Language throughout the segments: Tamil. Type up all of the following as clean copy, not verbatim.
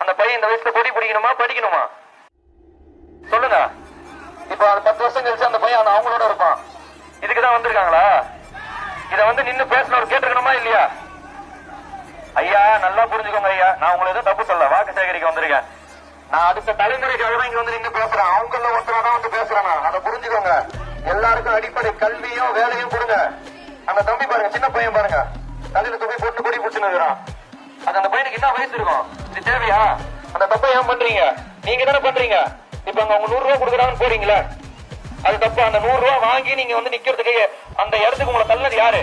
அந்த பையன் இந்த வயசுல கொடி பிடிக்கணுமா படிக்கணுமா சொல்லுங்க. இப்ப அது 10 வருஷம் கழிச்சு அந்த பையன் அவங்களோட இருப்பான். இதுக்குதான் வந்திருக்காங்களா? இத வந்து நின்னு பேசணும் கேட்டுக்கணுமா இல்லையா? ஐயா நல்லா புரிஞ்சுக்கோங்க ஐயா, நான் உங்களை எதுவும் தப்பு சொல்ல, வாக்கு சேகரிக்க வந்திருக்கேன். நான் அடுத்த தலைமுறைக்காக தான் இங்க வந்து நின்று பேசுறேன். அவங்கள ஒருத்தரதான் வந்து பேசுறேன். அதை புரிஞ்சுக்கோங்க. எல்லாருக்கும் அடிப்படை கல்வியும் வேலையும் கொடுங்க. அந்த தம்பி பாருங்க, சின்ன பையன் பாருங்க, தலையில துணி போட்டு கொடி பிடிச்சுன்னு இருக்கிறான். அது அந்த பையனுக்கு என்ன வயசு இருக்கும்? இது தேவையா? அந்த தப்பை ஏன் பண்றீங்க? நீங்க தானே பண்றீங்க. இப்ப அங்க அவங்க 100 ரூபாய் கொடுக்குறாங்கன்னு போறீங்களா? அது தப்பு. அந்த 100 ரூபாய் வாங்கி நீங்க வந்து நிக்கிறதுக்கு அந்த இடத்துக்கு உங்களை தள்ளது யாரு?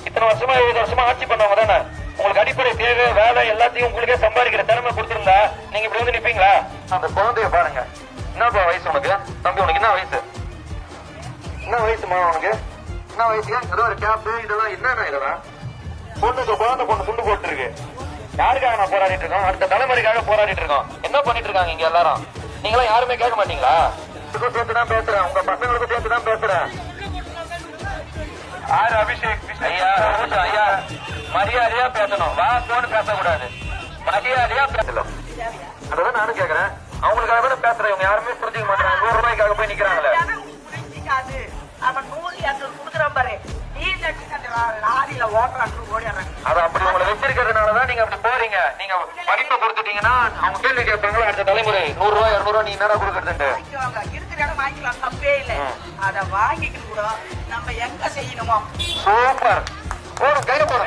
இத்தனை வருஷமா 20 வருஷமா ஆட்சி பண்ணவங்க தானே. உங்களுக்கு அடிப்படை தேவை வேலை எல்லாத்தையும் உங்களுக்கே சம்பாதிக்கிற திறமை கொடுத்திருந்தா நீங்க இப்படி வந்து நிப்பீங்களா? அந்த குழந்தைய பாருங்க. என்னப்பா வயசு உனக்கு? தம்பி உனக்கு என்ன வயசு? என்ன வயசுமா உனக்கு? என்ன வயசு? ஏதோ ஒரு கேப் இதெல்லாம் என்னன்னா இதெல்லாம் பொண்ணுக்கு குழந்தை பொண்ணு துண்டு போட்டு இருக்கு. யாருக்காக நான் போராடிட்டு இருக்கோம்? அடுத்த தலைமுறைக்காக போராடிட்டு இருக்கோம். என்ன பண்ணிட்டு இருக்காங்க இங்க எல்லாரும்? நீங்களாம் யாருமே கேட்க மாட்டீங்களா? சேர்த்துதான் பேசுறேன், உங்க பசங்களுக்கு சேர்த்துதான் பேசுறேன். ஆறு அபிஷேக் ஐயா, ஐயா மரியாதையா பேசணும். வா போன்னு பேசக்கூடாது, மரியாதையா பேசலாம். அதான் நானும் கேக்குறேன். அவங்களுக்காக கூட பேசுறேன். இவங்க யாருமே புரிஞ்சுக்க மாட்டாங்க. 100 ரூபாய்க்காக போய் நிக்கிறாங்களே. அது அப்படி உங்களை வச்சிருக்கிறதுனாலதான் நீங்க அப்படி போறீங்க. நீங்க படிப்பை கொடுத்துட்டீங்கன்னா அவங்க கேள்வி கேட்பாங்களா? அடுத்த தலைமுறை 100 ரூபாய் 200 ரூபாய் நீ என்னடா கொடுக்கறது? அதை வாங்கிக்கணும் கூட நம்ம எங்க செய்யணுமோ. சூப்பர். போடும் கையில போடும்.